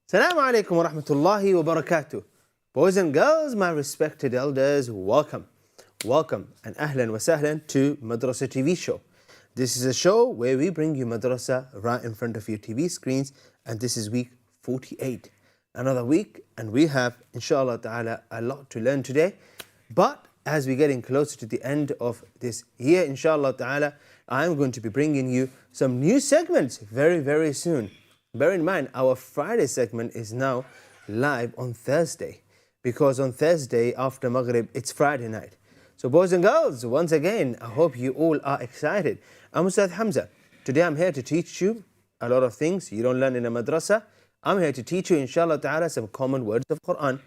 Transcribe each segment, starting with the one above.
Assalamu alaikum wa rahmatullahi wa barakatuh. Boys and girls, my respected elders, welcome. Welcome and ahlan wa sahlan to Madrasa TV show. This is a show where we bring you Madrasa right in front of your TV screens, and this is week 48. Another week, and we have, inshallah ta'ala, a lot to learn today. But as we're getting closer to the end of this year, inshallah ta'ala, I'm going to be bringing you some new segments very, very soon. Bear in mind, our Friday segment is now live on Thursday, because on Thursday after Maghrib, it's Friday night. So boys and girls, once again, I hope you all are excited. I'm Ustaz Hamza. Today I'm here to teach you a lot of things you don't learn in a madrasa. I'm here to teach you, inshallah ta'ala, some common words of Quran.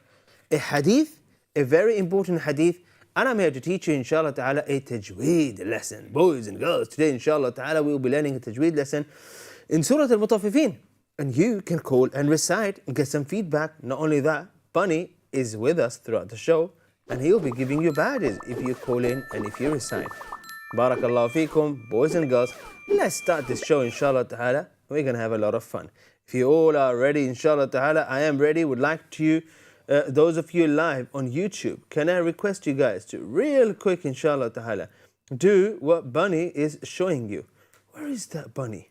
A hadith, a very important hadith, and I'm here to teach you, inshallah ta'ala, a tajweed lesson. Boys and girls, today, inshallah ta'ala, we will be learning a tajweed lesson in Surah Al-Mutaffifin. And you can call and recite and get some feedback. Not only that, Bunny is with us throughout the show, and he'll be giving you badges if you call in and if you recite. Barakallahu feekum, boys and girls. Let's start this show, inshallah ta'ala. We're going to have a lot of fun. If you all are ready, inshallah ta'ala, I am ready. Would like to, those of you live on YouTube, can I request you guys to real quick, inshallah ta'ala, do what Bunny is showing you. Where is that Bunny?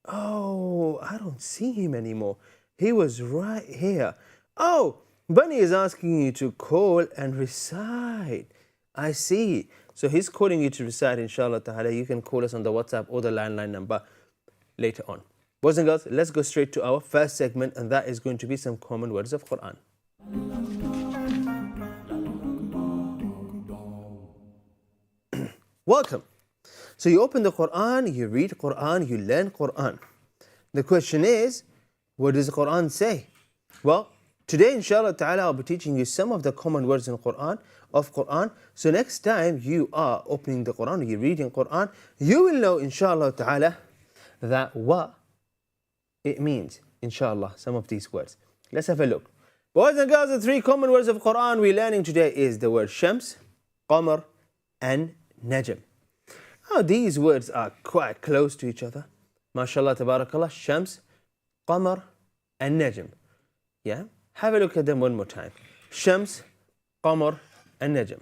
Oh, I don't see him anymore. He was right here. Oh, Bunny is asking you to call and recite. I see. So he's calling you to recite, inshallah ta'ala. You can call us on the WhatsApp or the landline number later on. Boys and girls, let's go straight to our first segment, and that is going to be some common words of Quran. Welcome. So you open the Quran, you read Quran, you learn Quran. The question is, what does the Quran say? Well, today, inshallah ta'ala, I'll be teaching you some of the common words in Quran, of Quran. So next time you are opening the Quran, you're reading Quran, you will know, inshallah ta'ala, that what it means, inshallah, some of these words. Let's have a look. Boys and girls, the three common words of Quran we're learning today is the word Shams, Qamar, and Najm. Now, these words are quite close to each other. MashaAllah, tabarakallah, Shams, Qamar, and Najm. Yeah? Have a look at them one more time. Shams, Qamar, and Najm.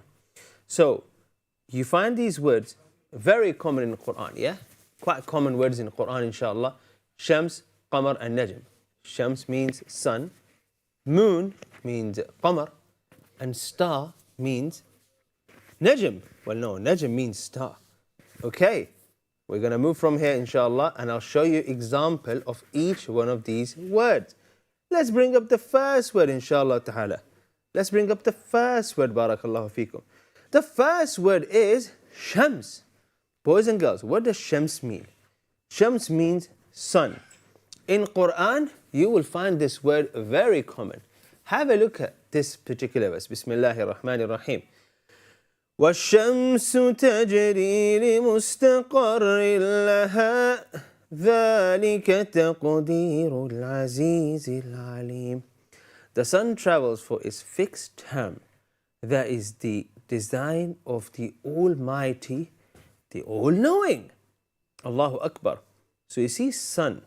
So, you find these words very common in the Quran, yeah? Quite common words in the Quran, inshallah. Shams, Qamar, and Najm. Shams means sun, moon means Qamar, and star means Najm. Well, no, Najm means star. Okay, we're going to move from here, inshallah, and I'll show you example of each one of these words. Let's bring up the first word, inshallah ta'ala. Let's bring up the first word, barakallahu feekum. The first word is Shams. Boys and girls, what does Shams mean? Shams means sun. In Quran, you will find this word very common. Have a look at this particular verse. Bismillahir Rahmanir Rahim. وَالشَّمْسُ تَجْرِي لِمُسْتَقَرٍّ لَهَا ذَلِكَ تَقْدِيرُ الْعَزِيزِ الْعَلِيمِ. The sun travels for its fixed term. That is the design of the Almighty, the All-Knowing. Allahu Akbar. So you see sun.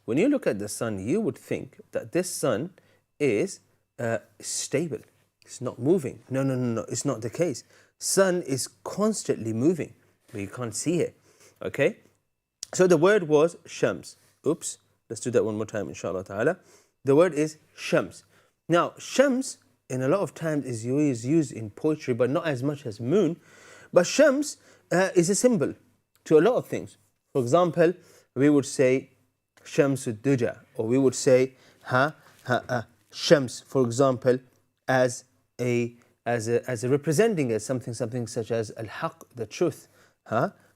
When you look at the sun, you would think that this sun is stable. It's not moving. No. It's not the case. Sun is constantly moving, but you can't see it. Okay? So the word was Shams. Oops. Let's do that one more time, inshallah ta'ala. The word is Shams. Now, Shams, in a lot of times, is always used in poetry, but not as much as moon. But Shams is a symbol to a lot of things. For example, we would say Shamsud Duja, or we would say Shams, for example, as a representing as something such as al-haq, the truth.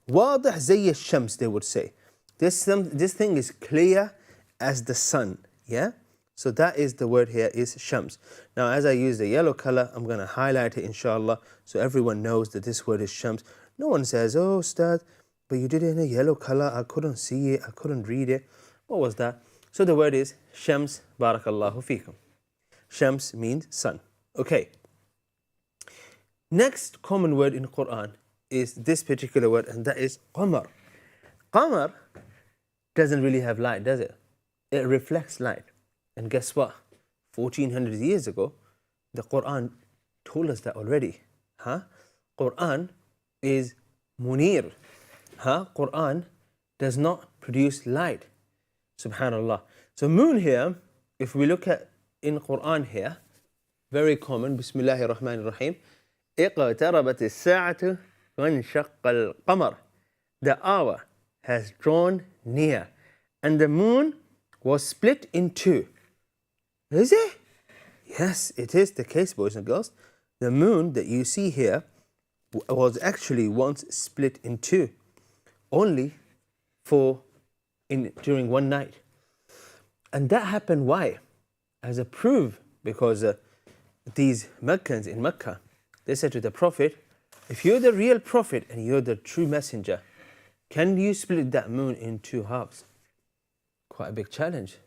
Wadih zay al-shams, they would say. This thing is clear as the sun. Yeah. So that is the word here is shams. Now as I use the yellow color, I'm going to highlight it inshallah so everyone knows that this word is shams. No one says, oh Ustaz, but you did it in a yellow color, I couldn't see it, I couldn't read it. What was that? So the word is shams, barakallahu feekum. Shams means sun. Okay. Next common word in Quran is this particular word, and that is qamar. Qamar doesn't really have light, does it? It reflects light. And guess what? 1400 years ago, the Quran told us that already. Quran is munir. Quran does not produce light. Subhanallah. So moon here, if we look at in Quran here, very common, Bismillahir Rahmanir Rahim, اقتربت الساعة وانشق القمر. The hour has drawn near, and the moon was split in two. Is it? Yes, it is the case, boys and girls. The moon that you see here was actually once split in two, only during one night. And that happened why? As a proof, because these Meccans in Mecca, they said to the Prophet, if you're the real Prophet and you're the true messenger, can you split that moon in two halves? Quite a big challenge.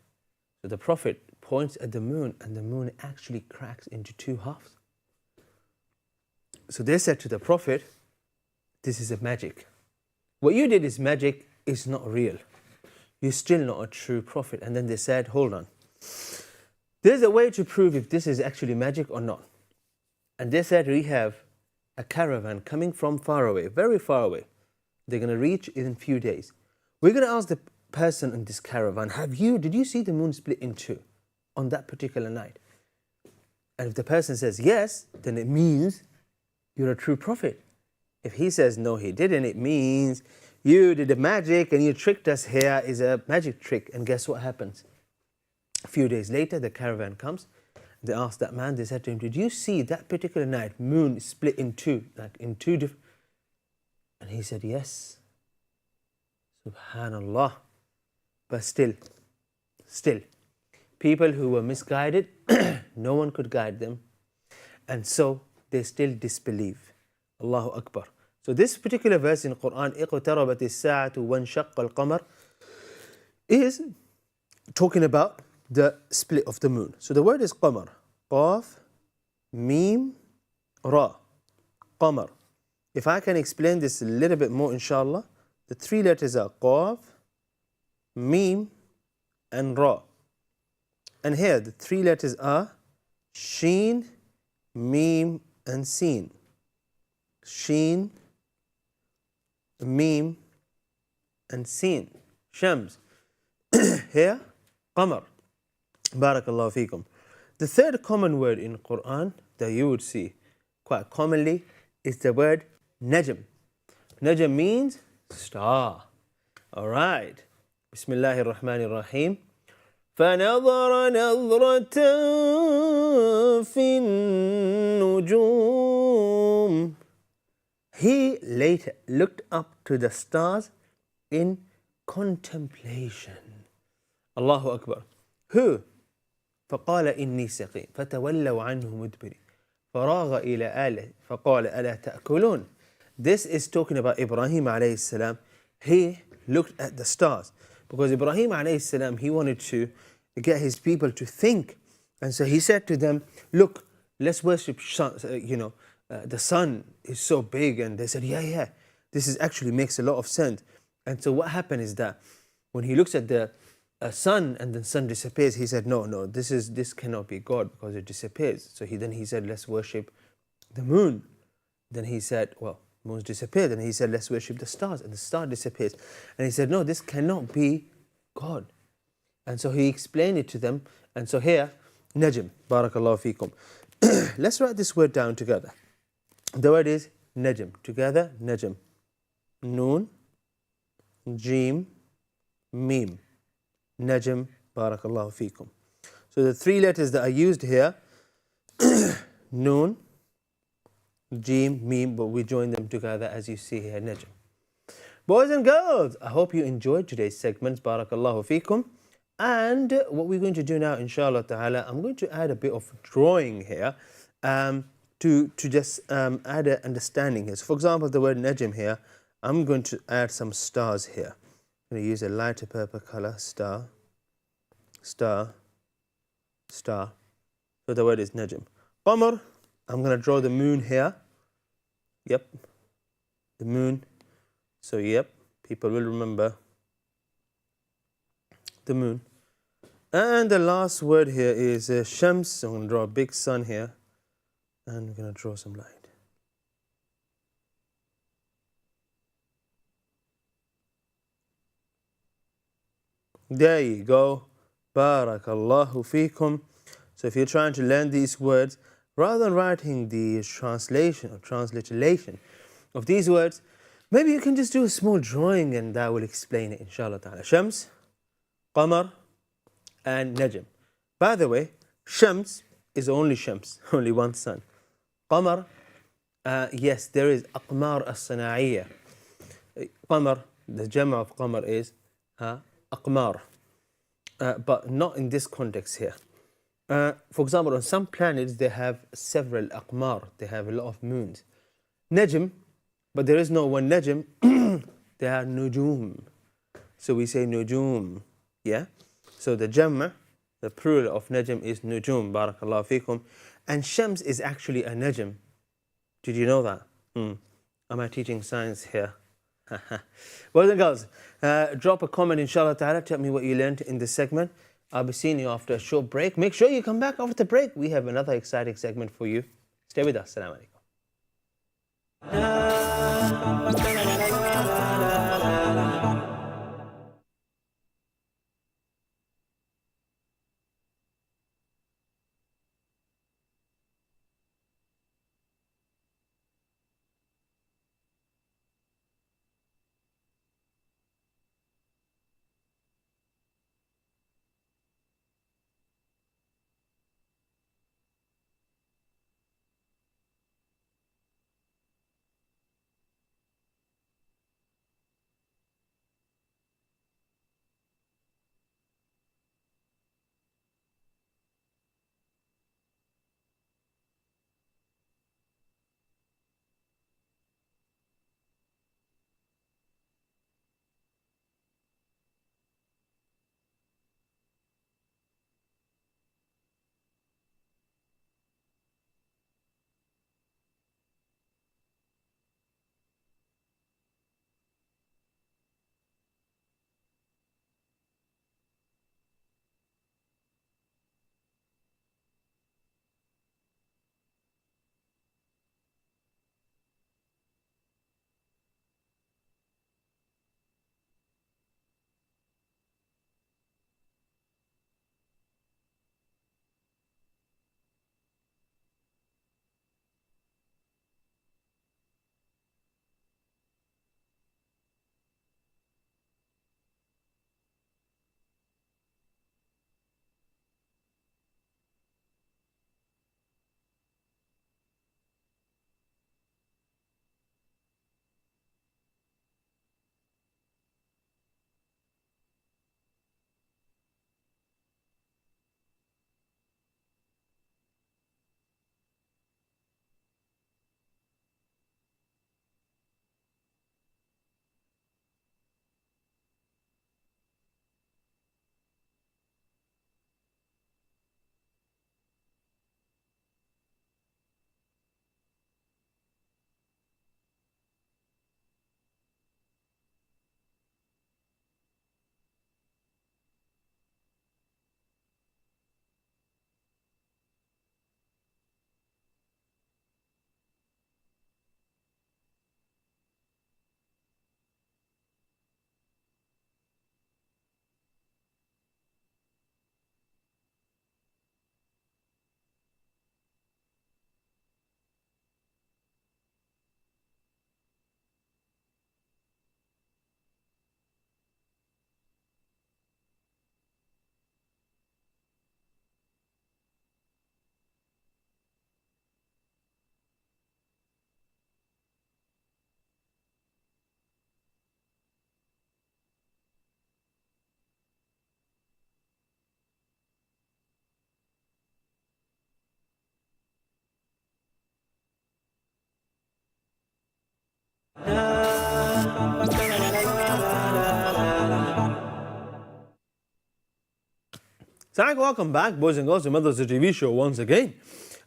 So the Prophet points at the moon, and the moon actually cracks into two halves. So they said to the Prophet, this is a magic. What you did is magic, it's not real. You're still not a true prophet. And then they said, hold on. There's a way to prove if this is actually magic or not. And they said, we have a caravan coming from far away, very far away. They're going to reach in a few days. We're going to ask the person in this caravan, did you see the moon split in two on that particular night? And if the person says yes, then it means you're a true prophet. If he says no, he didn't, it means you did a magic and you tricked us here, is a magic trick. And guess what happens? A few days later, the caravan comes. They asked that man, they said to him, did you see that particular night moon split in two, like in two different? And he said, yes. Subhanallah. But still, people who were misguided, no one could guide them. And so they still disbelieve. Allahu Akbar. So this particular verse in Quran, اقتربت الساعة وانشق القمر, is talking about the split of the moon. So the word is qamar. Qaf, Mim, Ra. Qamar. If I can explain this a little bit more, inshallah, the three letters are Qaf, Mim, and Ra. And here the three letters are Sheen, Mim, and Seen. Sheen, Mim, and Seen. Shams. Here, Qamar. Barakallahu feekum. The third common word in Quran that you would see quite commonly is the word Najm. Najm means star. All right. Bismillahir Rahmanir Rahim. فَنَظَرَ نَظْرَةً فِي النُّجُومِ. He later looked up to the stars in contemplation. Allahu Akbar. Who? فقال إني سقيم فتولوا عنه مدبرين فراغ إلى آله فقال ألا تأكلون. This is talking about Ibrahim alayhi salam. He looked at the stars because Ibrahim alayhi salam, he wanted to get his people to think, and so he said to them, look, let's worship the sun is so big. And they said, yeah, this is actually makes a lot of sense. And so what happened is that when he looks at the sun and the sun disappears, he said, no, this cannot be God because it disappears. So he said, let's worship the moon. Then he said, well, moon disappeared. And he said, let's worship the stars, and the star disappears. And he said, no, this cannot be God. And so he explained it to them. And so here, Najm, barakallahu feekum. Let's write this word down together. The word is Najm. Together, Najm. Noon, Jim, Mim. Najm, barakallahu feekum. So the three letters that are used here, Noon, Jim, Mim, but we join them together as you see here, Najm. Boys and girls, I hope you enjoyed today's segments, barakallahu feekum. And what we're going to do now, inshallah ta'ala, I'm going to add a bit of drawing here to just add an understanding here. So for example, the word najm here, I'm going to add some stars here. I'm going to use a lighter purple color, star, star, star. So the word is najm. Qamar, I'm going to draw the moon here. Yep, the moon. So yep, people will remember the moon. And the last word here is shams. So I'm going to draw a big sun here. And we're going to draw some light. There you go. Barakallahu feekum. So if you're trying to learn these words, rather than writing the translation or transliteration of these words, maybe you can just do a small drawing and that will explain it, inshallah ta'ala. Shams, Qamar, and Najm. By the way, Shams is only Shams, only one sun. Qamar, yes, there is Aqmar as-Sana'iyya. Qamar, the Jama of Qamar is Aqmar, but not in this context here. For example, on some planets they have several Aqmar, they have a lot of moons. Najm, but there is no one Najm, they are Nujum. So we say Nujum, yeah? So the Jamma, the plural of Najm is Nujum, barakallahu fikum. And Shams is actually a Najm. Did you know that? Am I teaching science here? Well then guys, drop a comment inshallah ta'ala, tell me what you learned in this segment. I'll be seeing you after a short break. Make sure you come back after the break. We have another exciting segment for you. Stay with us. Assalamu alaikum. So welcome back, boys and girls, to Madrasa TV show once again.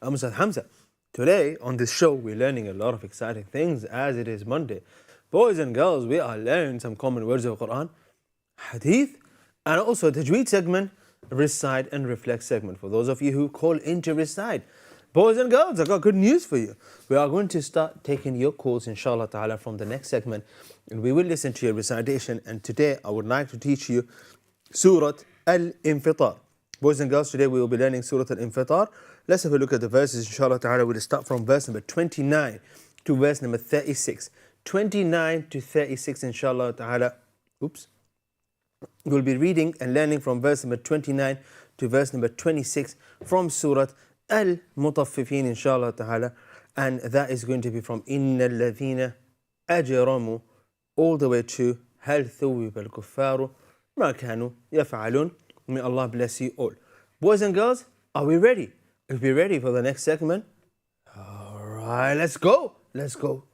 I'm Ustaz Hamza. Today on this show, we're learning a lot of exciting things as it is Monday. Boys and girls, we are learning some common words of Quran, Hadith, and also Tajweed segment, Recite and Reflect segment. For those of you who call in to Recite, boys and girls, I got good news for you. We are going to start taking your calls, inshallah ta'ala, from the next segment, and we will listen to your recitation. And today, I would like to teach you Surah Al-Infitar. Boys and girls, today we will be learning Surah Al-Infitar. Let's have a look at the verses, inshallah ta'ala. We'll start from verse number 29 to verse number 36. 29 to 36, inshallah ta'ala. We'll be reading and learning from verse number 29 to verse number 26 from Surah Al-Mutaffifin, inshallah ta'ala. And that is going to be from Inna alladhina ajramu all the way to Hal thuwib al-kuffaru ma kanu yaf'alun. May Allah bless you all. Boys and girls, are we ready? If we're ready for the next segment, all right, let's go. Let's go.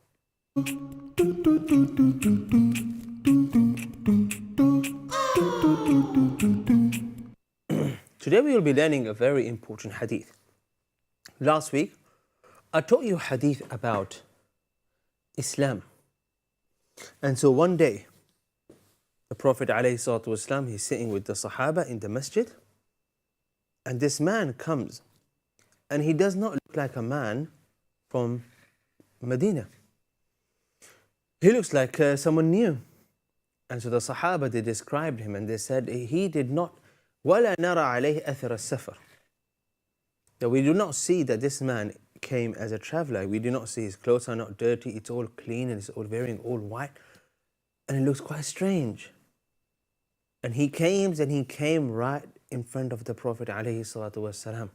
Today we will be learning a very important hadith. Last week, I taught you a hadith about Islam. And so one day, the Prophet ﷺ, he's sitting with the Sahaba in the masjid, and this man comes, and he does not look like a man from Medina. He looks like someone new. And so the Sahaba, they described him and they said, he did not, وَلَا نَرَى عَلَيْهِ أَثَرَ السَّفَرِ. That we do not see that this man came as a traveler. We do not see his clothes are not dirty, it's all clean and it's all wearing all white. And it looks quite strange. And he came right in front of the Prophet ﷺ.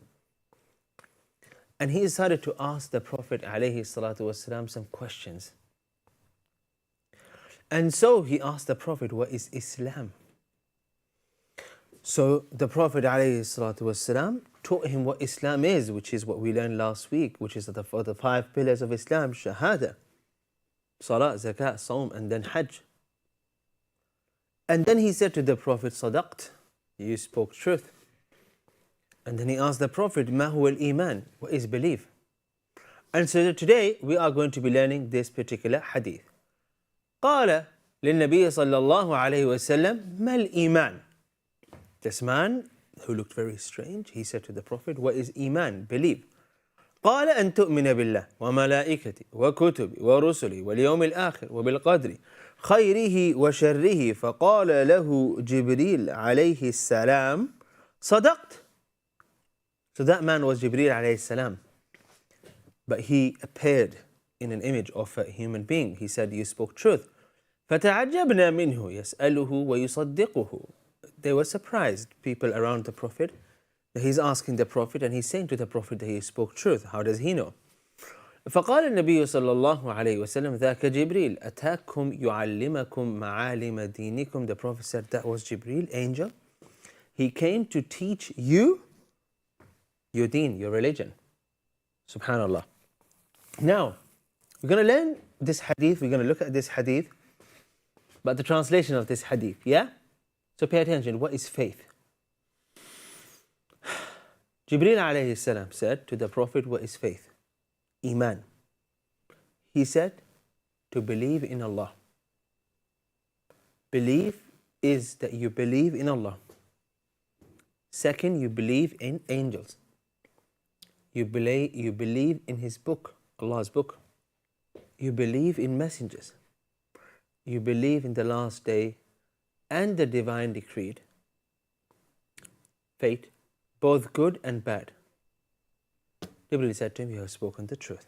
And he decided to ask the Prophet ﷺ some questions. And so he asked the Prophet, what is Islam? So the Prophet ﷺ taught him what Islam is, which is what we learned last week, which is the 5 pillars of Islam: Shahada, Salah, Zakat, Sawm, and then Hajj. And then he said to the Prophet, Sadaqt, you spoke truth. And then he asked the Prophet, Ma huwa al-Iman, what is belief? And so today we are going to be learning this particular hadith. قال للنبي صلى الله عليه وسلم ما الإيمان? This man who looked very strange, he said to the Prophet, what is Iman, belief? قال أن تؤمن بالله وملائكته وكتبه ورسله واليوم الآخر وبالقدر خيره وشره. فقال له جبريل عليه السلام صدقت. So that man was Jibreel alayhi salam, but he appeared in an image of a human being. He said, you spoke truth. فتعجبنا منه يسأله ويصدقه. They were surprised, people around the Prophet. He's asking the Prophet and he's saying to the Prophet that he spoke truth. How does he know? فقال النبي صلى الله عليه وسلم ذاك جبريل أتاكم يعلمكم معالم دينكم. The Prophet said that was Jibreel, angel. He came to teach you your deen, your religion. Subhanallah. Now, we're going to learn this hadith. We're going to look at this hadith, but the translation of this hadith, yeah? So pay attention. What is faith? Jibreel alayhi salam said to the Prophet, what is faith? Iman. He said to believe in Allah. Belief is that you believe in Allah. Second, you believe in angels. You believe in His book, Allah's book. You believe in messengers. You believe in the last day and the divine decreed. Fate, both good and bad. Jibreel said to him, you have spoken the truth.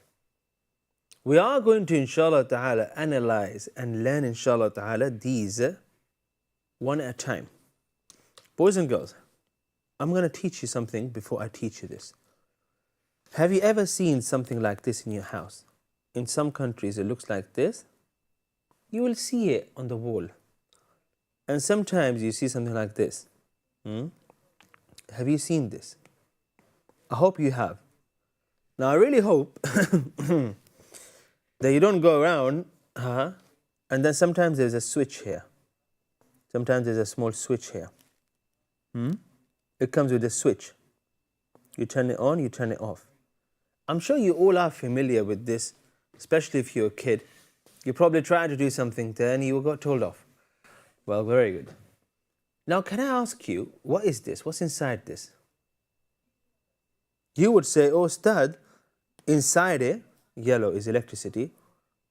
We are going to, inshallah ta'ala, analyze and learn, inshallah ta'ala, these one at a time. Boys and girls, I'm going to teach you something before I teach you this. Have you ever seen something like this in your house? In some countries, it looks like this. You will see it on the wall. And sometimes you see something like this. Have you seen this? I hope you have. Now, I really hope that you don't go around, and then sometimes there's a switch here. Sometimes there's a small switch here. It comes with a switch. You turn it on, you turn it off. I'm sure you all are familiar with this, especially if you're a kid. You probably tried to do something there and you got told off. Well, very good. Now, can I ask you, what is this? What's inside this? You would say, oh, Ustad, inside it, yellow is electricity.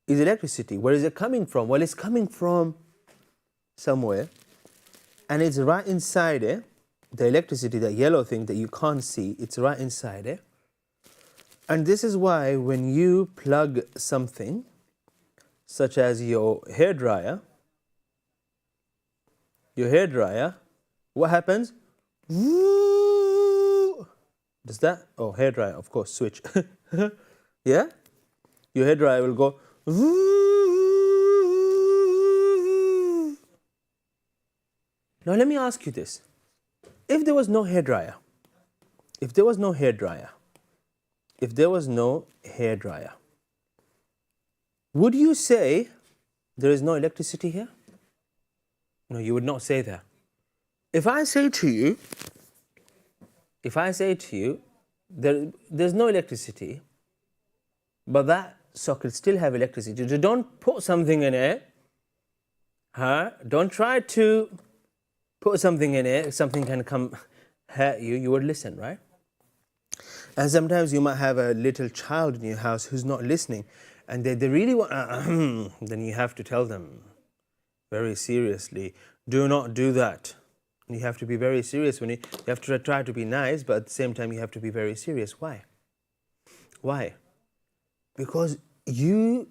Is electricity. Where is it coming from? Well, it's coming from somewhere. And it's right inside it. The electricity, that yellow thing that you can't see, it's right inside it. And this is why when you plug something, such as your hairdryer, what happens? Does that? Oh, hairdryer, of course, switch. Yeah? Your hairdryer will go. Now let me ask you this. If there was no hairdryer, would you say there is no electricity here? No, you would not say that. If I say to you, there's no electricity, but that socket still have electricity. So don't put something in it. Don't try to put something in it. Something can come hurt you. You would listen, right? And sometimes you might have a little child in your house who's not listening, and they really want. Then you have to tell them very seriously, do not do that. You have to be very serious when you have to try to be nice, but at the same time you have to be very serious. Why? Why? Because you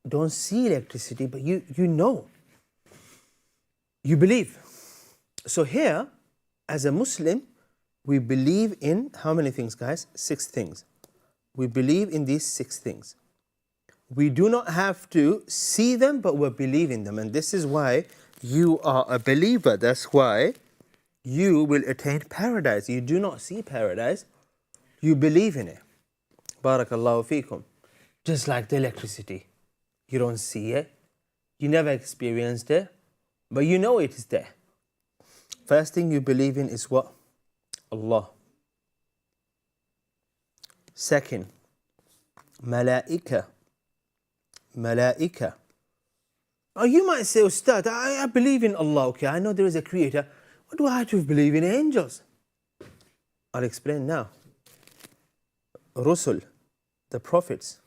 don't see electricity, but you know. You believe. So here, as a Muslim, we believe in how many things, guys? 6 things. We believe in these 6 things. We do not have to see them, but we believe in them. And this is why you are a believer. That's why you will attain paradise. You do not see paradise, you believe in it. Barakallahu feekum. Just like the electricity. You don't see it, you never experienced it, but you know it is there. First thing you believe in is what? Allah. Second, Malaika. Oh, you might say, Ustad, I believe in Allah, okay, I know there is a creator. What do I have to believe in angels? I'll explain now. Rusul, the prophets.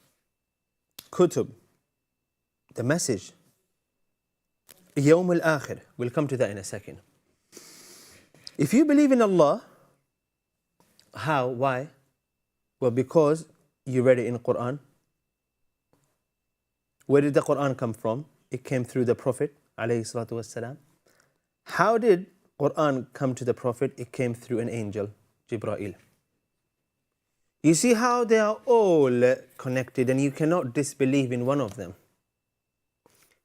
Kutub, the message. Yawm al-Akhir. We'll come to that in a second. If you believe in Allah, how? Why? Well, because you read it in Quran. Where did the Quran come from? It came through the Prophet, alayhi salatu wassalam. How did Quran come to the Prophet? It came through an angel, Jibreel. You see how they are all connected, and you cannot disbelieve in one of them.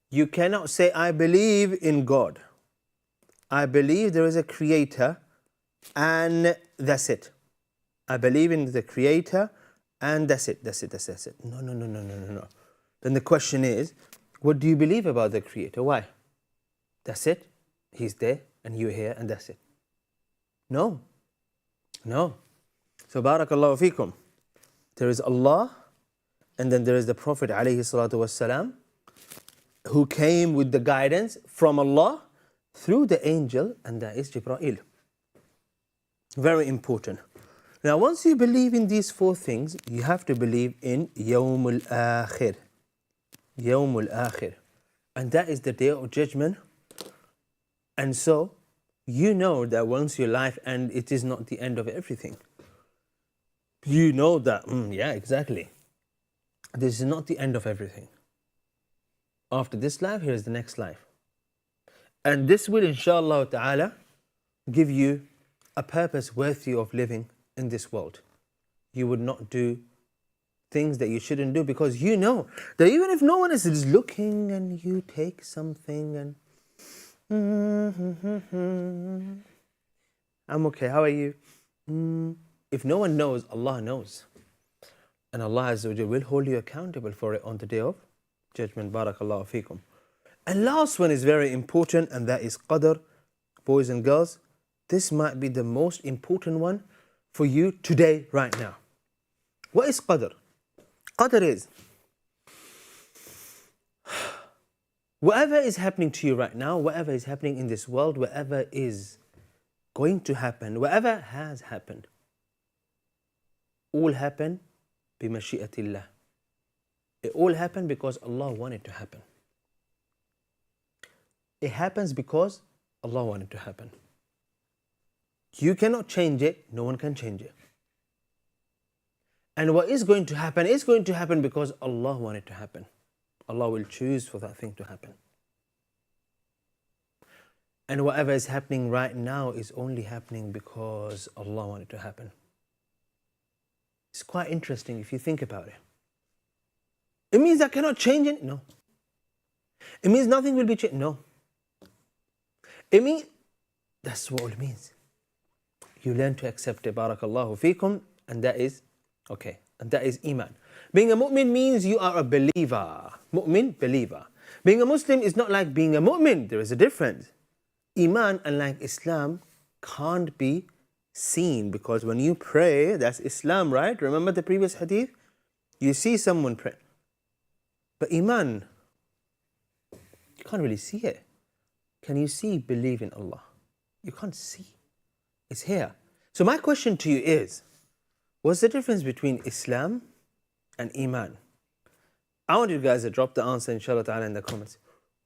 You cannot say, I believe in God. I believe there is a creator, and that's it. I believe in the creator, and that's it. No. Then the question is, what do you believe about the creator? Why? That's it. He's there, and you're here, and that's it. No. So, barakallahu feekum. There is Allah, and then there is the Prophet alayhi salatu wassalam, who came with the guidance from Allah through the angel, and that is Jibreel. Very important. Now, once you believe in these 4 things, you have to believe in Yawm al-Akhir. Yawm al-Akhir. And that is the day of judgment. And so, you know that once your life ends, it is not the end of everything. You know that, yeah, exactly. This is not the end of everything. After this life, here is the next life. And this will, inshallah ta'ala, give you a purpose worthy of living in this world. You would not do things that you shouldn't do, because you know that even if no one is looking and you take something and I'm okay, how are you? If no one knows, Allah knows. And Allah Azza wa Jalla will hold you accountable for it on the day of judgment. Barakallahu feekum. And last one is very important, and that is qadr. Boys and girls, this might be the most important one for you today, right now. What is qadr? Qadr is whatever is happening to you right now, whatever is happening in this world, whatever is going to happen, whatever has happened, all happened bimashi'atillah. It all happened because Allah wanted to happen. It happens because Allah wanted to happen. You cannot change it, no one can change it. And what is going to happen is going to happen because Allah wanted to happen. Allah will choose for that thing to happen. And whatever is happening right now is only happening because Allah wanted to happen. It's quite interesting if you think about it. It means I cannot change it? No. It means nothing will be changed? No. It means, that's what it means. You learn to accept it, barakallahu feekum, and that is okay. And that is Iman. Being a mu'min means you are a believer. Mu'min, believer. Being a Muslim is not like being a mu'min. There is a difference. Iman, unlike Islam, can't be seen, because when you pray, that's Islam, right? Remember the previous hadith? You see someone pray. But Iman, you can't really see it. Can you see believe in Allah? You can't see. It's here. So my question to you is, what's the difference between Islam and Iman? I want you guys to drop the answer, inshallah ta'ala, in the comments.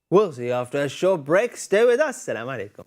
We'll see you after a short break. Stay with us. Assalamu alaikum.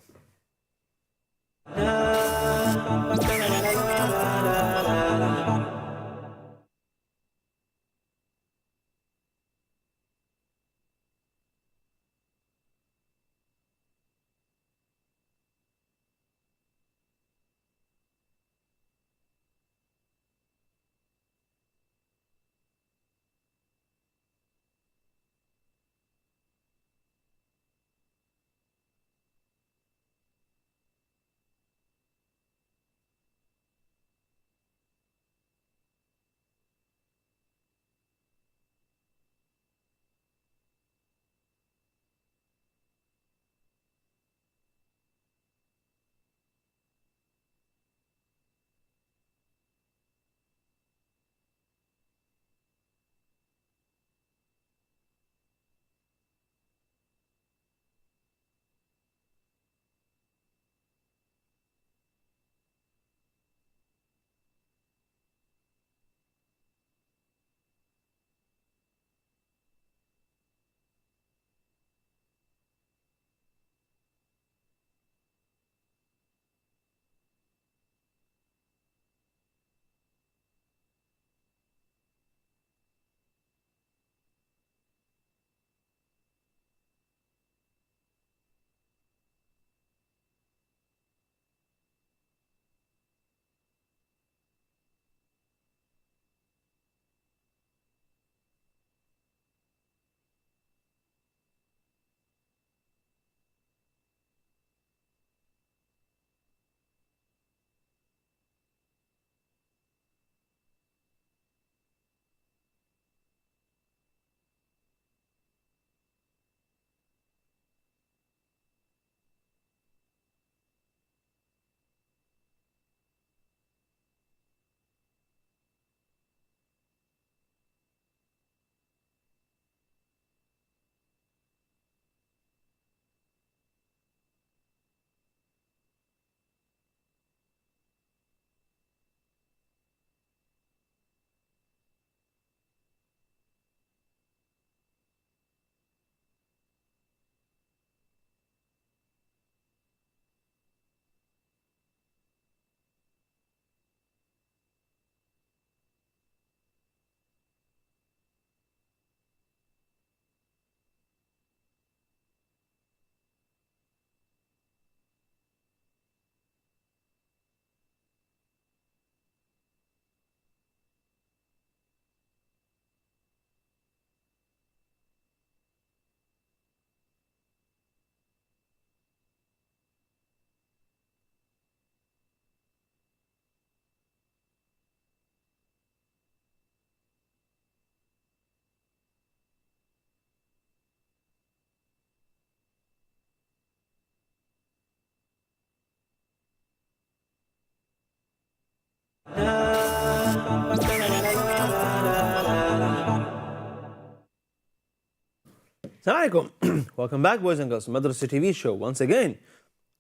Assalamu alaikum. Welcome back, boys and girls, to Madrasa TV show. Once again,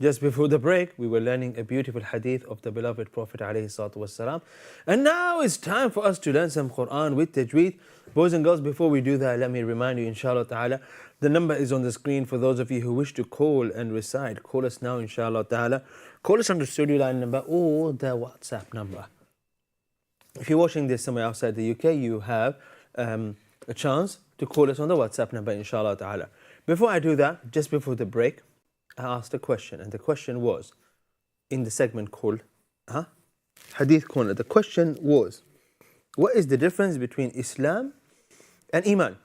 just before the break, we were learning a beautiful hadith of the beloved Prophet ﷺ. And now it's time for us to learn some Quran with tajweed. Boys and girls, before we do that, let me remind you, inshallah ta'ala, the number is on the screen for those of you who wish to call and recite. Call us now, inshallah ta'ala. Call us on the studio line number or the WhatsApp number. If you're watching this somewhere outside the UK, you have a chance to call us on the WhatsApp number, inshallah ta'ala. Before I do that, just before the break, I asked a question, and the question was, in the segment called Hadith Corner, the question was, what is the difference between Islam and Iman?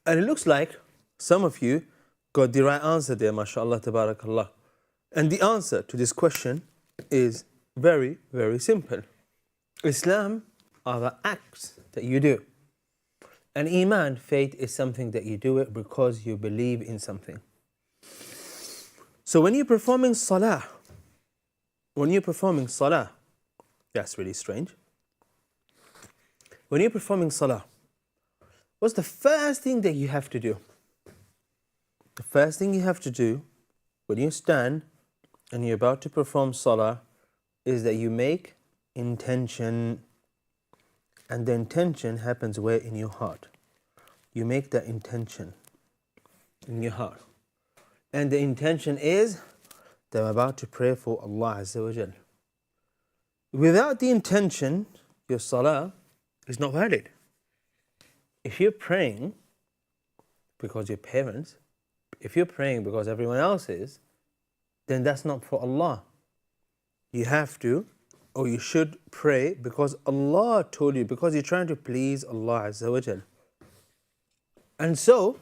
And it looks like some of you got the right answer there, mashallah, tabarakallah. And the answer to this question is very, very simple. Islam are the acts that you do. And Iman, faith, is something that you do it because you believe in something. So when you're performing salah, that's really strange. When you're performing salah, what's the first thing that you have to do? The first thing you have to do when you stand and you're about to perform salah is that you make intention. And the intention happens where? In your heart. You make that intention in your heart. And the intention is that I'm about to pray for Allah Azza wa Jal. Without the intention, your salah is not valid. If you're praying because your parents, if you're praying because everyone else is, then that's not for Allah. You have to, or you should pray because Allah told you, because you're trying to please Allah Azza wa Jal. And so,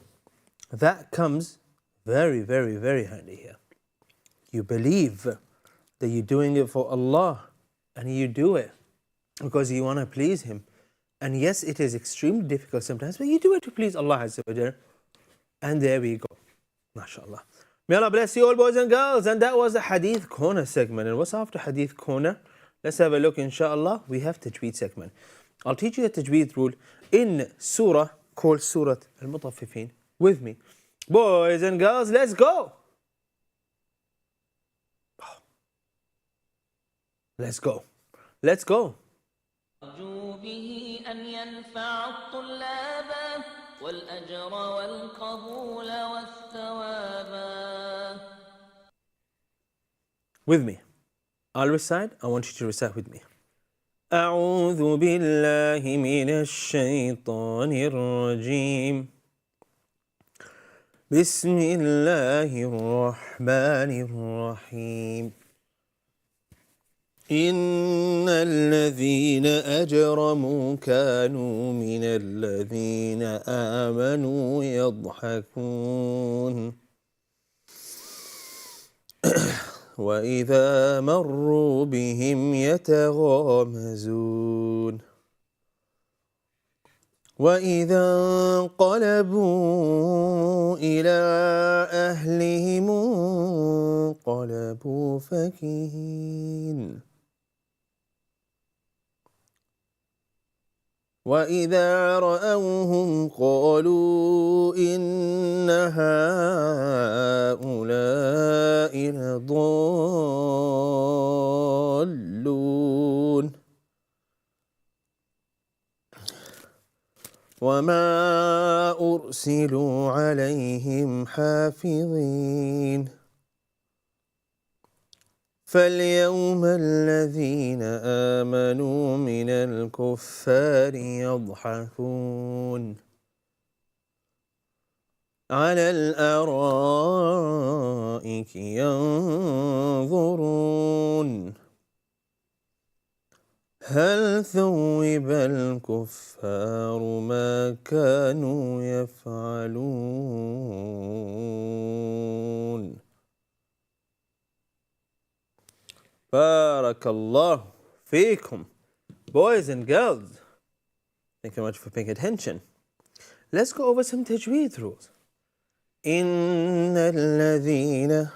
that comes very, very, very handy here. You believe that you're doing it for Allah, and you do it because you want to please Him. And yes, it is extremely difficult sometimes, but you do it to please Allah Azza wa Jal. And there we go. MashaAllah. May Allah bless you all, boys and girls. And that was the Hadith Corner segment. And what's after Hadith Corner? Let's have a look, inshallah. We have Tajweed segment. I'll teach you the Tajweed rule in Surah called Surah Al-Mutaffifin with me. Boys and girls, let's go. Let's go. Let's go. أرجو به أن ينفع الطلاب والأجر والقبول والثواب. With me. I'll recite. I want you to recite with me. أعوذ بالله من الشيطان الرجيم. بسم الله الرحمن الرحيم. إن الذين أجرموا كانوا من الذين آمنوا يضحكون وإذا مروا بهم يتغامزون وإذا انقلبوا إلى أهلهم انقلبوا فكهين وإذا رأوهم قالوا إن هؤلاء لضالون وما أرسلوا عليهم حافظين فاليوم الذين آمنوا من الكفار يضحكون على الأرائك ينظرون هل ثوب الكفار ما كانوا يفعلون Barakallah feekum. Boys and girls, thank you very much for paying attention. Let's go over some tajweed rules. إن الذين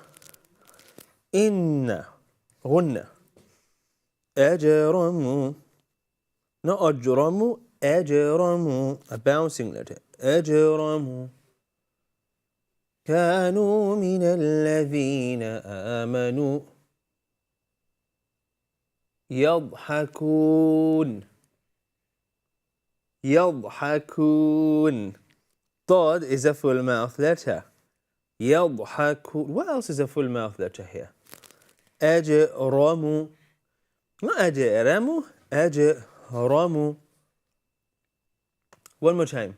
إن غنة أجرموا not أجرموا أجرموا a bouncing letter أجرموا كانوا من الذين آمنوا يضحكون يضحكون. Dod is a full mouth letter. يضحكون. What else is a full mouth letter here? أجرموا. Not أجرموا. أجرموا. One more time.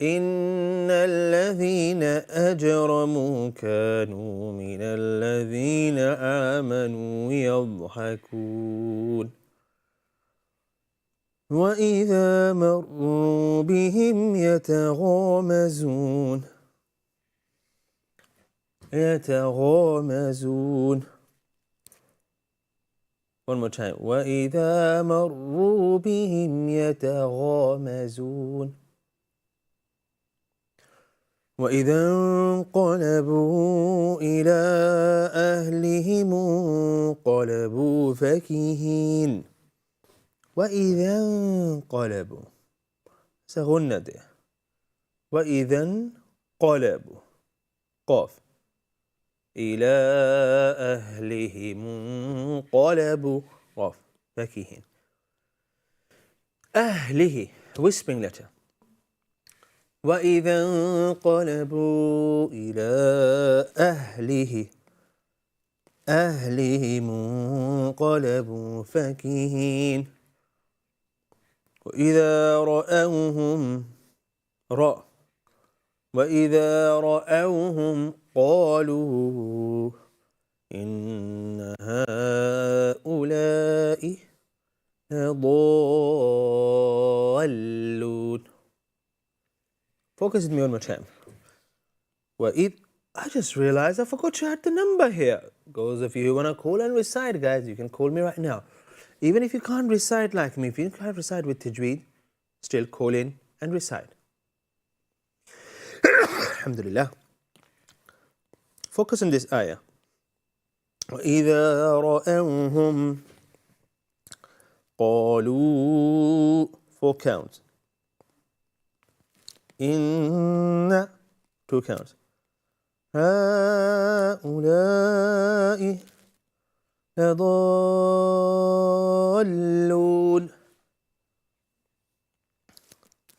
إن الذين أجرموا كانوا من الذين آمنوا يضحكون وإذا مروا بهم يتغامزون يتغامزون. One more time. وإذا مروا بهم يتغامزون وإذا انقلبوا إلى أهلهم انقلبوا فكهين. وإذا انقلبوا سغند. وإذا انقلبوا قاف إلى أهلهم انقلبوا قاف فكهين. أهله whispering letter. وإذا انقلبوا إلى أهلهم انقلبوا فكهين وإذا رأوهم وإذا رأوهم قالوا إن هؤلاء لضالون. Focus with me one more time. I just realized I forgot to add the number here. Those of you who want to call and recite, guys, you can call me right now. Even if you can't recite like me, if you can't recite with tajweed, still call in and recite. Alhamdulillah. Focus on this ayah. وَإِذَا رَأَوْهُمْ قَالُوا 4 counts. إن 2 counts. هؤلاء لضالون.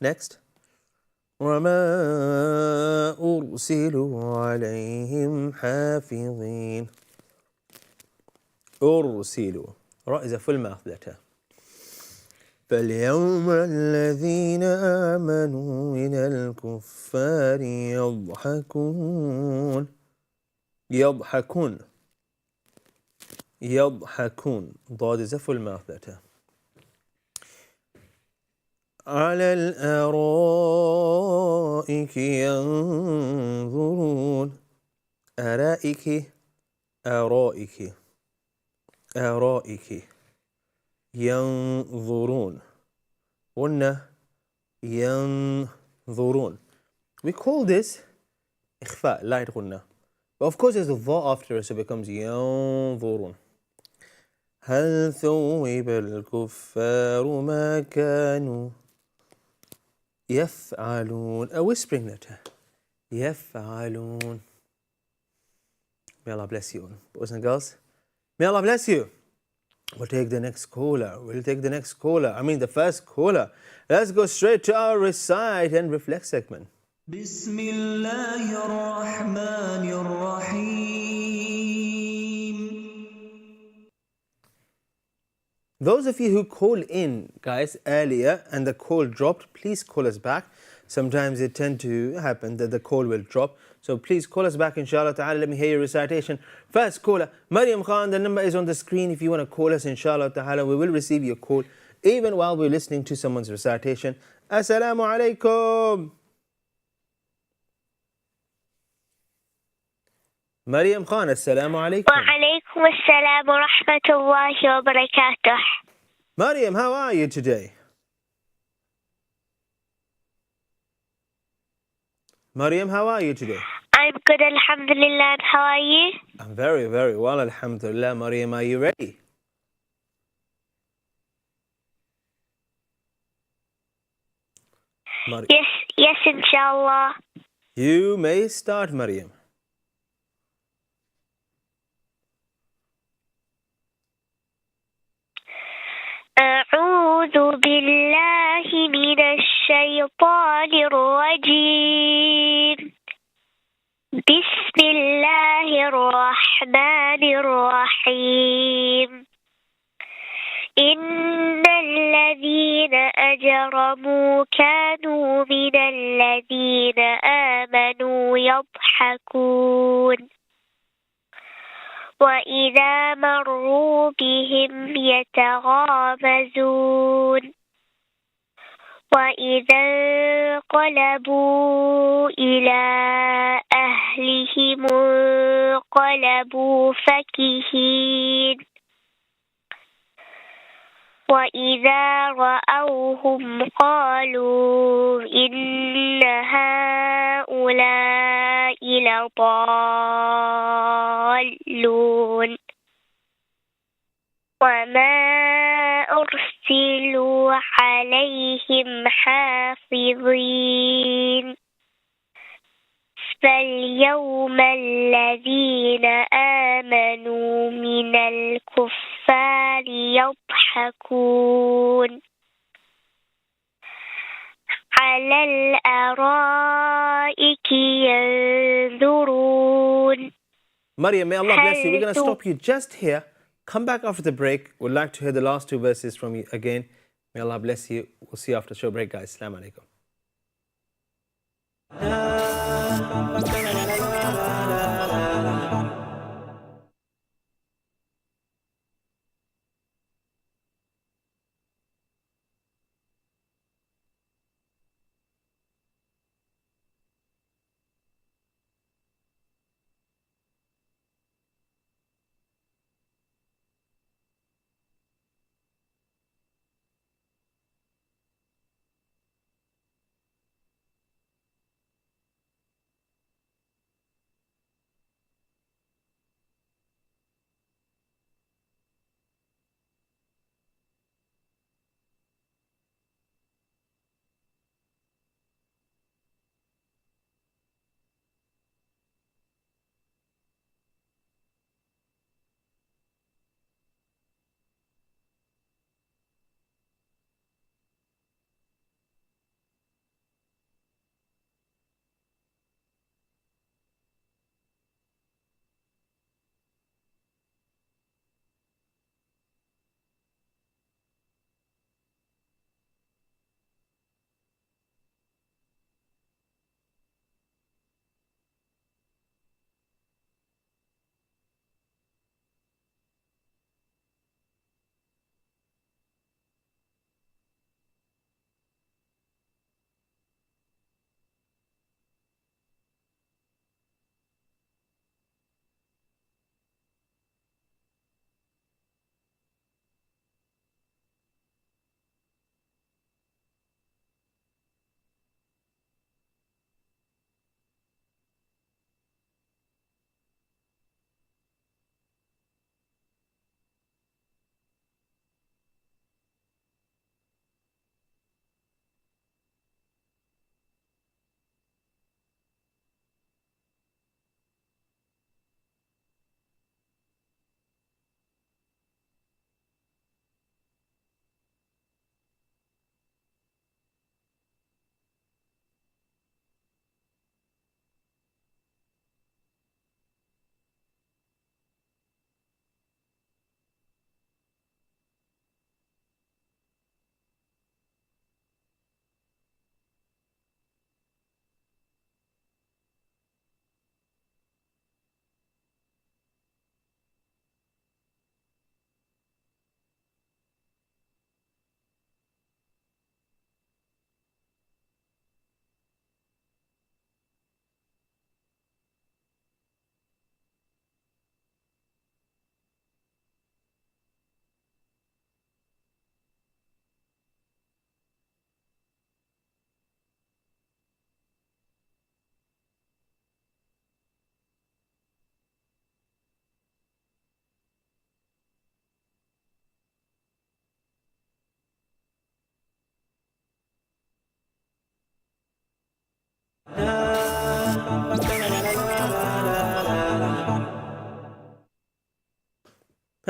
Next. وما أرسلوا عليهم حافظين. أرسلوا. Ra is a full mouth letter. فاليوم الذين آمنوا من الكفار يضحكون. يضحكون. يضحكون. Dod is a full mouth letter. على الأرائك ينظرون. أرائك أرائك أرائك ينظرون. قلنا ينظرون. We call this إخفاء, light قلنا. But of course there's a dha after it, so it becomes ينظرون. هل ثوب الكفار ما كانوا يفعلون. A whispering letter. يفعلون. May Allah bless you all. Boys and girls, may Allah bless you. We'll take the next caller. I mean the first caller. Let's go straight to our recite and reflect segment. بسم الله الرحمن الرحيم. Those of you who called in, guys, earlier and the call dropped, please call us back. Sometimes it tends to happen that the call will drop. So please call us back, inshallah ta'ala. Let me hear your recitation. First caller, Maryam Khan, the number is on the screen. If you want to call us, inshallah ta'ala, we will receive your call even while we're listening to someone's recitation. Assalamu alaikum. Maryam Khan, assalamu alaikum. وعليكم السلام ورحمة الله وبركاته. Maryam, how are you today? Maryam, how are you today? I'm good, alhamdulillah. And how are you? I'm very, very well, alhamdulillah. Maryam, are you ready? Yes, inshallah. You may start, Maryam. أعوذ بالله من الشيطان الرجيم بسم الله الرحمن الرحيم إن الذين أجرموا كانوا من الذين آمنوا يضحكون وإذا مروا بهم يتغامزون وإذا انقلبوا إلى أهلهم انقلبوا فكهين وإذا رأوهم قالوا إن هؤلاء لضالون وما أرسلوا عليهم حافظين فاليوم الذين آمنوا من الكفار يضحكون على الأرائك ينظرون. Maryam, may Allah bless you. We're going to stop you just here. Come back after the break. We'd like to hear the last two verses from you again. May Allah bless you. We'll see you after the show break, guys. Assalamu alaikum.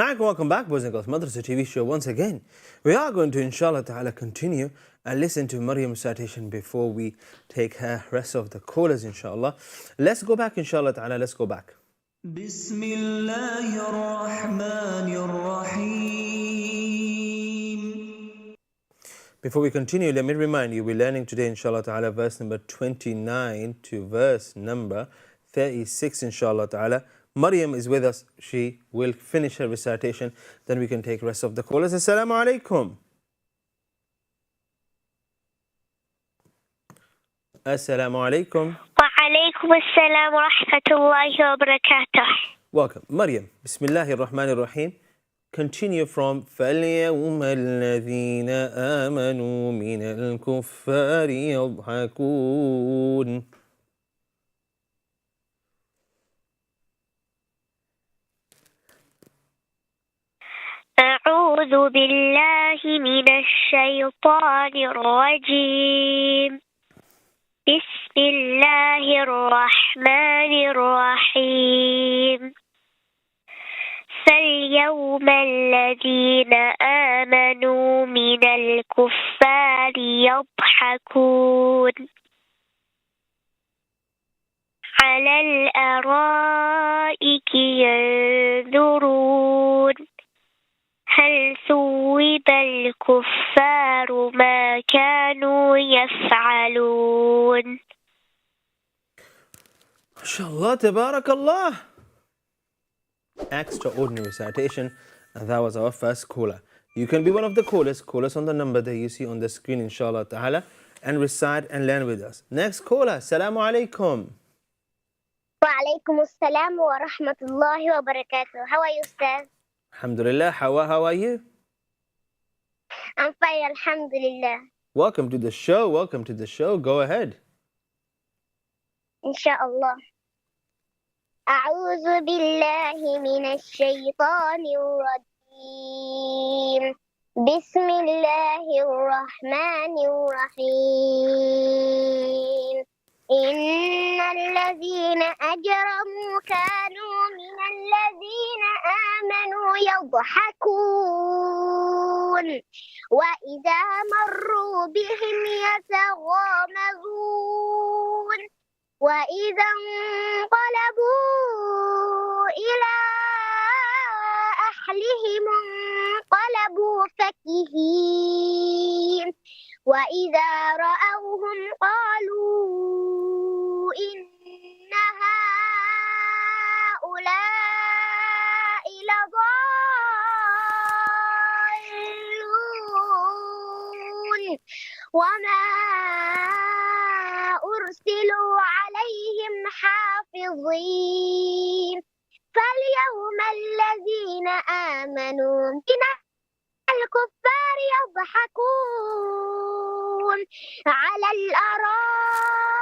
Hi, welcome back, boys and girls. Madrasa TV show once again. We are going to, inshallah ta'ala, continue and listen to Maryam's recitation before we take her rest of the callers, inshallah. Let's go back, inshallah ta'ala. Let's go back. بسم الله الرحمن الرحيم. Before we continue, let me remind you, we're learning today, inshallah ta'ala, verse number 29 to verse number 36, inshallah ta'ala. Maryam is with us. She will finish her recitation. Then we can take rest of the callers. Assalamu alaikum. Assalamu alaikum. وعليكم السلام ورحمة الله وبركاته. Welcome. Maryam, Bismillahir Rahmanir Rahim. Continue from فَالْيَوْمَ الَّذِينَ آمَنُوا مِنَ الْكُفَّارِ يَضْحَكُونَ. أعوذ بالله من الشيطان الرجيم. بسم الله الرحمن الرحيم. فاليوم الذين آمنوا من الكفار يضحكون على الأرائك ينظرون هل ثوب الكفار ما كانوا يفعلون. MashaAllah, Tabarakallah. Extraordinary recitation. And that was our first caller. You can be one of the callers. Call us on the number that you see on the screen, inshallah ta'ala, and recite and learn with us. Next caller. Assalamu alaikum. وعليكم السلام ورحمة الله وبركاته. How are you, Ustaz? Alhamdulillah. Hawa, how are you? I'm fine, alhamdulillah. Welcome to the show. Welcome to the show. Go ahead. Inshallah. أعوذ بالله من الشيطان الرجيم. بسم الله الرحمن الرحيم. إن الذين أجرموا كانوا من الذين آمنوا يضحكون وإذا مروا بهم يتغامزون وإذا انقلبوا إلى أهلهم انقلبوا فكهين وإذا رأوهم قالوا إن هؤلاء لضالون وما أرسلوا عليهم حافظين فاليوم الذين آمنوا من الكفار يضحكون على الأرائك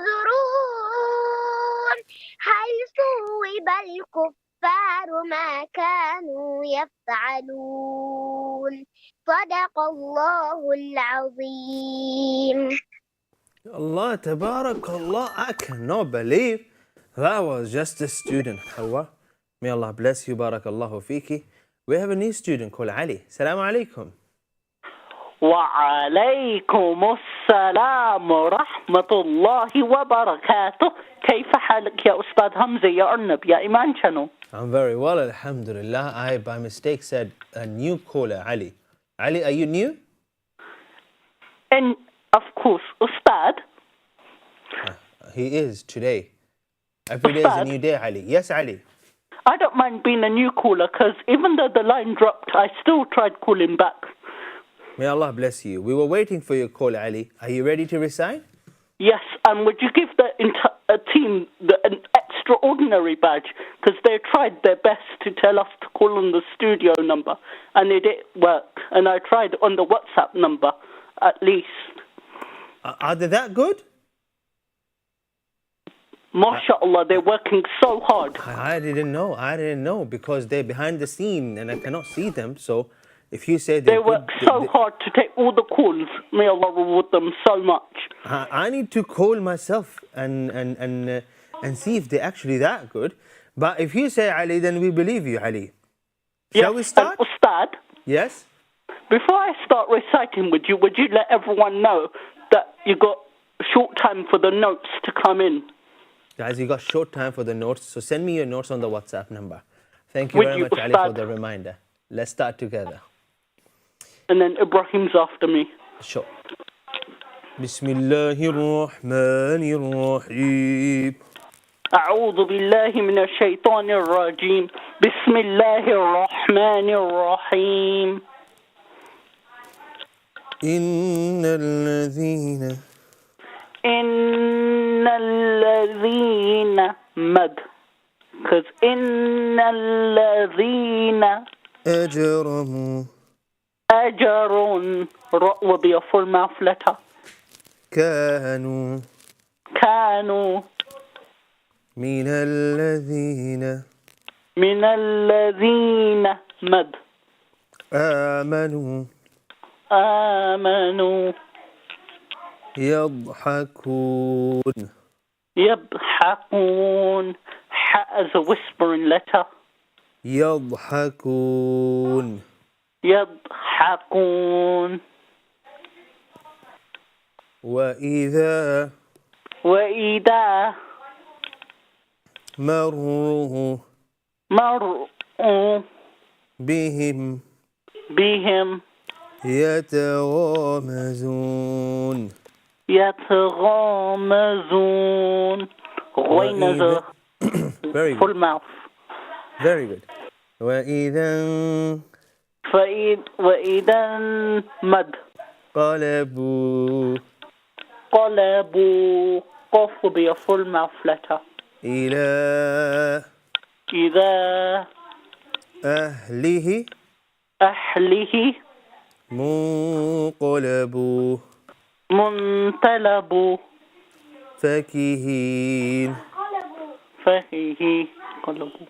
ينظرون هل ثوب الكفار ما كانوا يفعلون صدق الله العظيم. Allah, Tabarakallah. I cannot believe that was just a student, Hawa. May Allah bless you, Barakallahu Fiki. We have a new student called Ali. Assalamu alaikum. وعليكم السلام ورحمة الله وبركاته. كيف حالك يا أستاذ حمزة يا أرنب يا إيمان Channel? I'm very well, Alhamdulillah. I, by mistake, said a new caller, Ali. Ali, are you new? And of course, Ustad. He is today. Every day is a new day, Ali. Yes, Ali. I don't mind being a new caller because even though the line dropped, I still tried calling back. May Allah bless you. We were waiting for your call, Ali. Are you ready to recite? Yes, and would you give the team an extraordinary badge because they tried their best to tell us to call on the studio number and it didn't work. And I tried on the WhatsApp number at least. Are they that good? MashaAllah, they're working so hard. I didn't know. I didn't know because they're behind the scene and I cannot see them. So if you say they work so hard to take all the calls, may Allah reward them so much. I need to call myself and see if they're actually that good. But if you say Ali, then we believe you, Ali. Shall we start? Ustad, Yes? before I start reciting, would you let everyone know that you got short time for the notes to come in? Guys, you got short time for the notes, so send me your notes on the WhatsApp number. Thank you Would very you, much, Ali, for Ustad? the reminder. Let's start together. And then Ibrahim's after me. Sure. بسم الله الرحمن الرحيم. أعوذ بالله من الشيطان الرجيم. بسم الله الرحمن الرحيم. إن الذين مد. Because إن الذين أجرموا أجر will be a full mouth letter. كانوا من الذين مد. آمنوا يضحكون as a whispering letter. يضحكون وإذا مروا بهم يتغامزون غين Very full good. mouth. Very good. وإذا مد. قلبوا قف will be a full mouth letter. إلى إذا أهله منقلبوا منقلبوا فكهين قلبوا.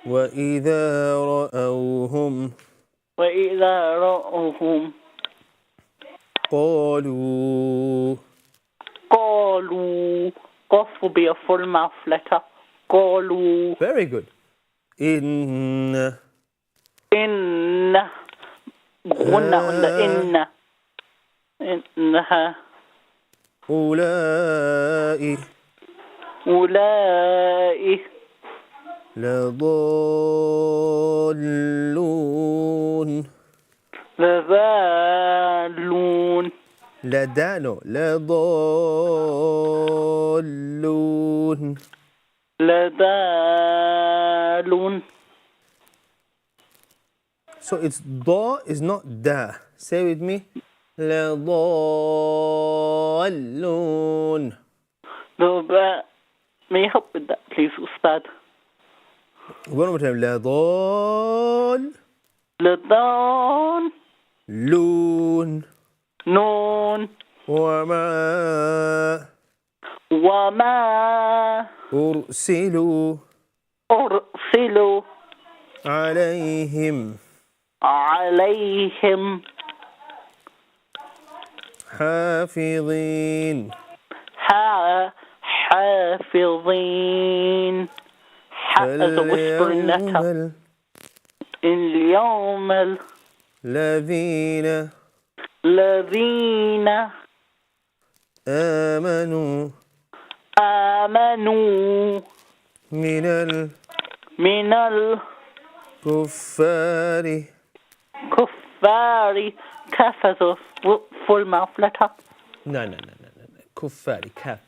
وإذا رأوهم قالوا قف will be a full mouth letter. قالوا. Very good. إن غنى on the إنها أولئك لضالون لضالون. So it's da is not da. Say with me. لضالون. May you help with that, please, Ustad? One more time. لون نون وما أرسلوا عليهم حافظين حافظين. as a whispering letter. اليوم الذين آمنوا من الكفار كاف as a full mouth letter. No. كفار كاف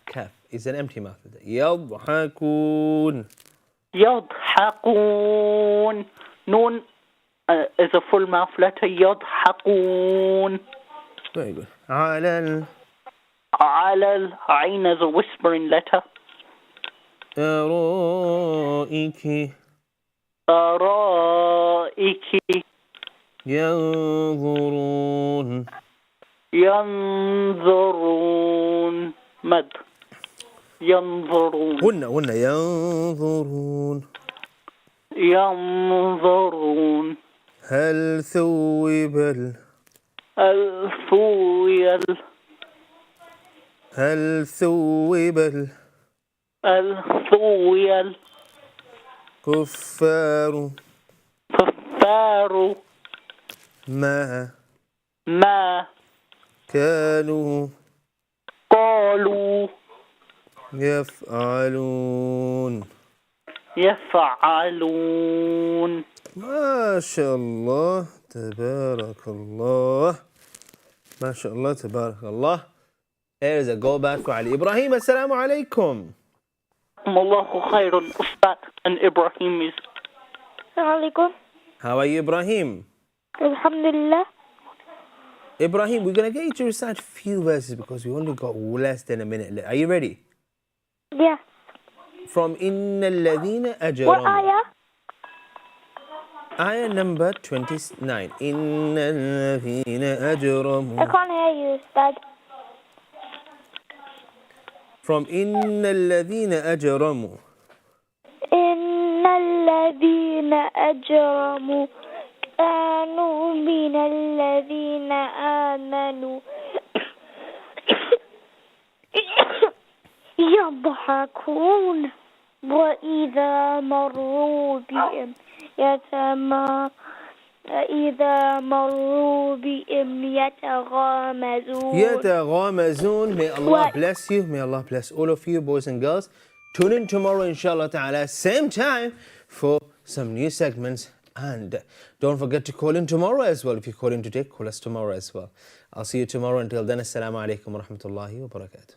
is an empty mouth letter. يضحكون نون is a full mouth letter. يضحكون. Very good. على العين is a whispering letter. أرائك ينظرون مد. ينظرون قلنا ينظرون. هل ثوب كفار كفار ما ما كانوا قالوا يفعلون. يفعلون. ما شاء الله تبارك الله. ما شاء الله تبارك الله. Here is a go back for Ali. Ibrahim, assalamu alaikum. Allahu khairun. Ustaz and Ibrahim is. Assalamualaikum. How are you, Ibrahim? Alhamdulillah. Ibrahim, we're going to get you to recite a few verses because we only got less than a minute left. Are you ready? Yeah. From إِنَّ الَّذِينَ What أَجْرَمُوا. ayah? Ayah number 29. إِنَّ الَّذِينَ أَجْرَمُوا. I can't hear you, Ustad. From إِنَّ الَّذِينَ أَجْرَمُوا. إن الذين أجرموا كانوا من الذين آمنوا يضحكون وإذا مروا بهم يتغامزون. يتغامزون. May Allah bless you. May Allah bless all of you, boys and girls. Tune in tomorrow, inshallah ta'ala, same time for some new segments. And don't forget to call in tomorrow as well. If you call in today, call us tomorrow as well. I'll see you tomorrow. Until then, assalamu alaikum wa rahmatullahi wa barakatuh.